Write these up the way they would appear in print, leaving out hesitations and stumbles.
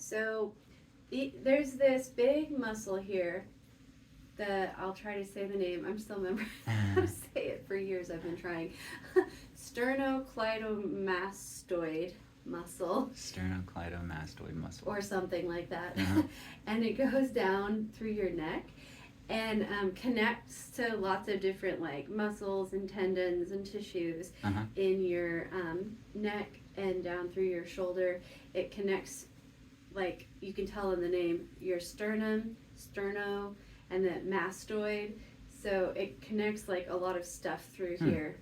So there's this big muscle here that I'll try to say the name. I'm still remembering how to say it. For years I've been trying. Sternocleidomastoid muscle. Sternocleidomastoid muscle. Or something like that. Uh-huh. And it goes down through your neck and connects to lots of different like muscles and tendons and tissues Uh-huh. in your neck and down through your shoulder. It connects, like you can tell in the name, your sternum, sterno, and the mastoid. So it connects like a lot of stuff through here,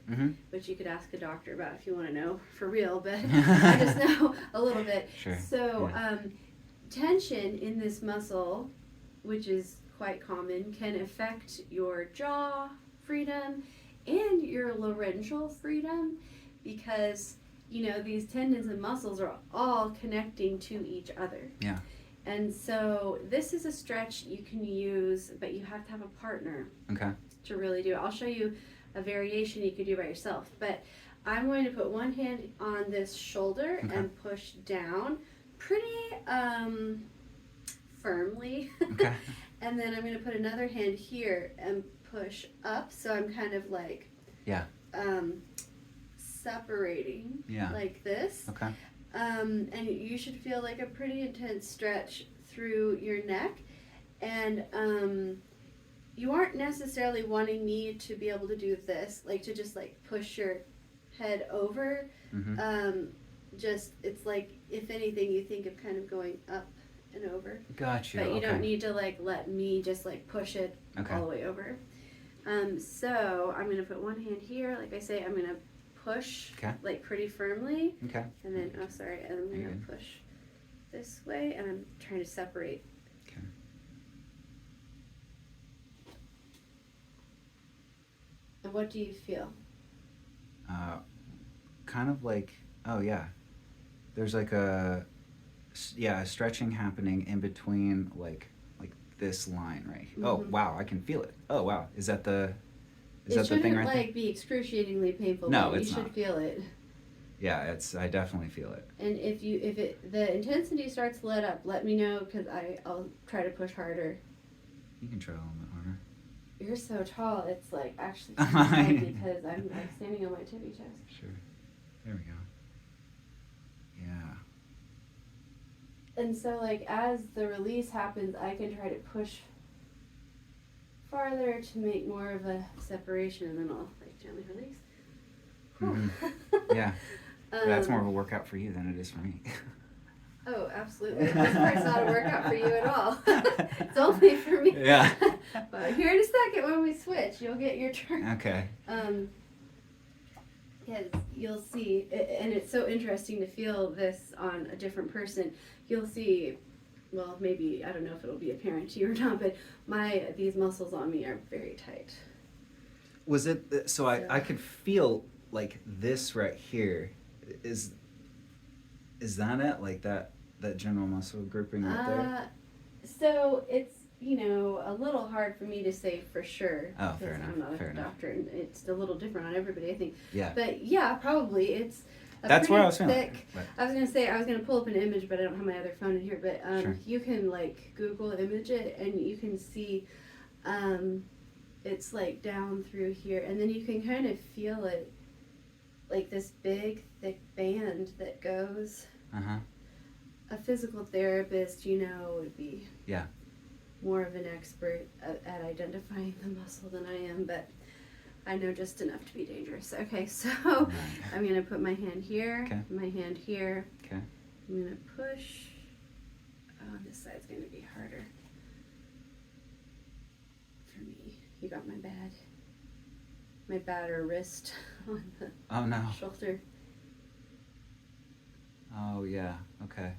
which you could ask a doctor about if you want to know for real, but I just know a little bit. Sure. So tension in this muscle, which is quite common, can affect your jaw freedom and your laryngeal freedom, because these tendons and muscles are all connecting to each other. Yeah. And so this is a stretch you can use, but you have to have a partner to really do it. I'll show you a variation you could do by yourself, but I'm going to put one hand on this shoulder and push down pretty firmly. And then I'm going to put another hand here and push up, so I'm kind of like separating like this. And you should feel like a pretty intense stretch through your neck. And you aren't necessarily wanting me to be able to do this, like to just like push your head over. Just, it's like, if anything, you think of kind of going up and over. Gotcha. But you don't need to like let me just like push it all the way over. So I'm going to put one hand here. Like I say, I'm going to push like pretty firmly. And then, and I'm going to push this way, and I'm trying to separate. And what do you feel? Kind of like, there's like a stretching happening in between like this line right here. Oh wow, I can feel it. Oh wow, is that the thing right there? It shouldn't like be excruciatingly painful. No, but it's you should feel it. Yeah, I definitely feel it. And if the intensity starts to let up, let me know, because I'll try to push harder. You can try a little bit harder. You're so tall, it's like actually hard because I'm like standing on my tippy toes. Sure. There we go. Yeah. And so like as the release happens, I can try to push farther to make more of a separation, and then I'll like gently release. Yeah. That's more of a workout for you than it is for me. Oh, absolutely. This part's not a workout for you at all. It's only for me. Yeah. But here in a second when we switch, you'll get your turn. Okay. Because you'll see, and it's so interesting to feel this on a different person. You'll see, well, maybe, I don't know if it'll be apparent to you or not, but these muscles on me are very tight. Was it, so I could feel like this right here. Is that it? Like that general muscle grouping right there? So it's, a little hard for me to say for sure. Oh, fair enough. I'm not a doctor, and it's a little different on everybody, I think. Yeah. But yeah, probably it's that's where I was thick. I was gonna say I was gonna pull up an image, but I don't have my other phone in here. But you can like Google image it, and you can see it's like down through here, and then you can kind of feel it, like this big thick band that goes. A physical therapist, would be more of an expert at identifying the muscle than I am, but I know just enough to be dangerous. Okay, so I'm going to put my hand here, my hand here. I'm going to push. Oh, this side's going to be harder for me. You got my bad wrist on the shoulder. Oh, yeah. Okay.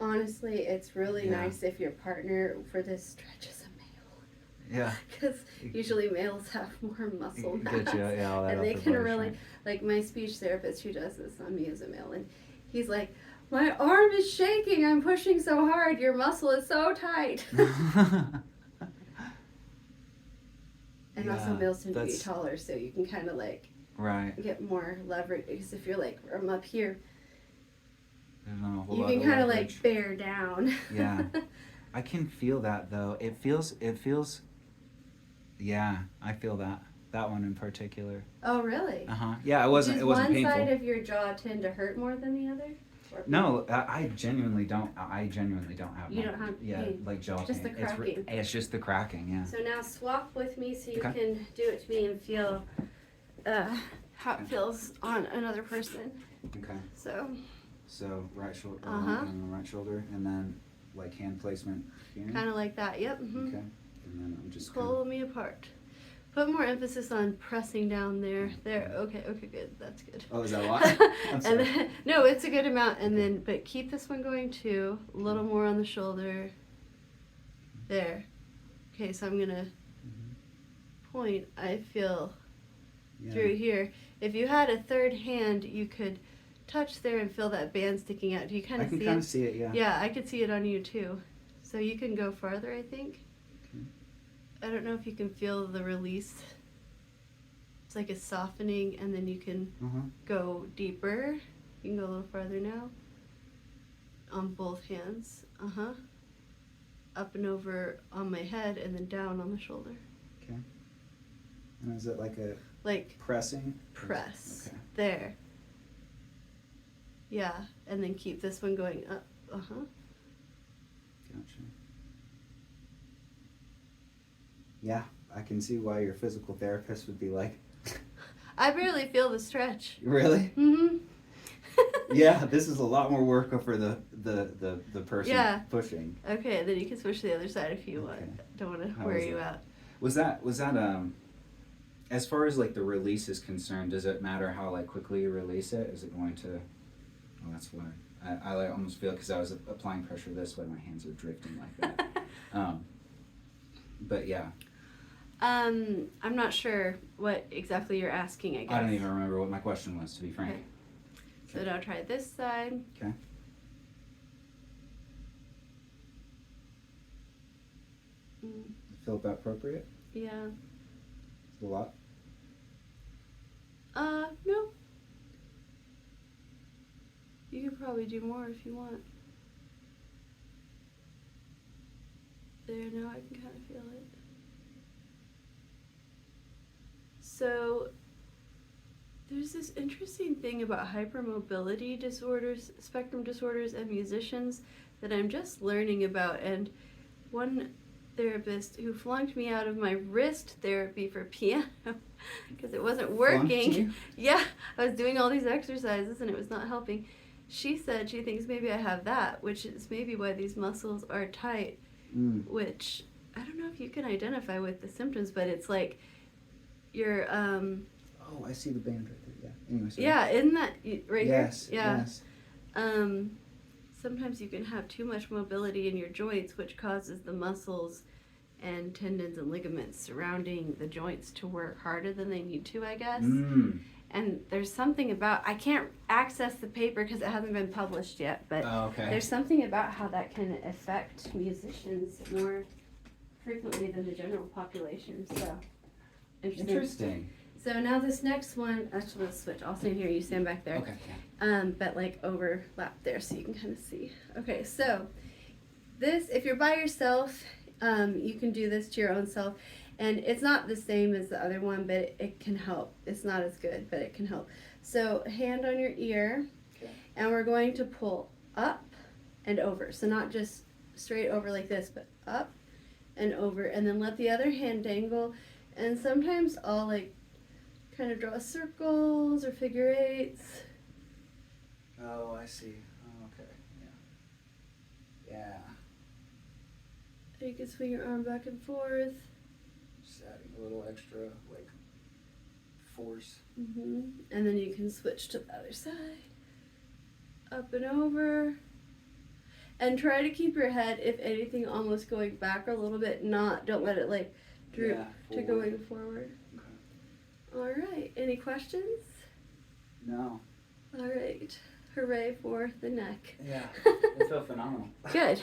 Honestly, it's really nice if your partner for this stretch is a male. Yeah. Because usually males have more muscle mass. All that and they can really, like my speech therapist who does this on me is a male, and he's like, my arm is shaking, I'm pushing so hard, your muscle is so tight. And also males tend to be taller, so you can kind of like get more leverage, because if you're like, I'm up here. There's not a a whole You lot can of kind of leverage. like bear down. Yeah. I can feel that though. It feels, yeah, I feel that. That one in particular. Oh, really? Uh-huh. Yeah, it wasn't Does one painful. side of your jaw tend to hurt more than the other? No, I genuinely don't. I genuinely don't have. You don't have pain. like jaw Just pain. the cracking. It's just the cracking. Yeah. So now swap with me so you Okay. can do it to me and feel how it feels on another person. Okay. So right shoulder, Uh-huh. right shoulder, and then like hand placement here. kind of like that. Yep. Okay. And then I'm just Pull me apart. Put more emphasis on pressing down there. There. Okay. Okay. Good. That's good. Oh, is that a lot? I'm And sorry. then, no, it's a good amount. And Okay. then, but keep this one going too. A little more on the shoulder. There. Okay. So I'm gonna point. I feel Yeah. through here. If you had a third hand, you could touch there and feel that band sticking out. Do you kind I of can see kind it? of see it. Yeah. Yeah, I could see it on you too. So you can go farther, I think. Okay. I don't know if you can feel the release. It's like a softening, and then you can go deeper. You can go a little farther now. On both hands. Up and over on my head, and then down on the shoulder. Okay. And is it like a Like pressing? press. Okay. There. Yeah, and then keep this one going up. Gotcha. Yeah, I can see why your physical therapist would be like, I barely feel the stretch. really? Mm-hmm. Yeah, this is a lot more work for the person Yeah. pushing. Okay, then you can switch to the other side if you Okay. want. Don't want to How wear was you it? out. Was that as far as like the release is concerned, does it matter how like quickly you release it? Is it going to? Oh, that's why I like almost feel because I was applying pressure this way, my hands are drifting like that. But yeah, I'm not sure what exactly you're asking, I guess. I don't even remember what my question was, to be frank. Okay. So now try this side. Okay. Feel about appropriate? Yeah. A lot? No. You could probably do more if you want. There, now I can kind of feel it. So, there's this interesting thing about hypermobility disorders, spectrum disorders, and musicians that I'm just learning about. And one therapist who flunked me out of my wrist therapy for piano because it wasn't working. Yeah, I was doing all these exercises and it was not helping. She said she thinks maybe I have that, which is maybe why these muscles are tight, which I don't know if you can identify with the symptoms, but it's like you're Oh, I see the band right there. Yeah. Anyway, sorry. yeah, isn't that right Yes. here? Yeah. Yes. Sometimes you can have too much mobility in your joints, which causes the muscles and tendons and ligaments surrounding the joints to work harder than they need to, I guess. And there's something about, I can't access the paper because it hasn't been published yet, but there's something about how that can affect musicians more frequently than the general population. So, Interesting. So now this next one, actually let's switch. I'll stand here, you stand back there. Okay. But like overlap there so you can kind of see. Okay, so this, if you're by yourself, you can do this to your own self. And it's not the same as the other one, but it can help. It's not as good, but it can help. So hand on your ear, and we're going to pull up and over. So not just straight over like this, but up and over. And then let the other hand dangle. And sometimes I'll like kind of draw circles or figure eights. Oh, I see. Oh, okay. Yeah. You can swing your arm back and forth. Just adding a little extra, like, force. And then you can switch to the other side. Up and over. And try to keep your head, if anything, almost going back a little bit. Don't let it like droop to going forward. Okay. Alright, any questions? No. Alright, hooray for the neck. Yeah, it felt phenomenal. Good.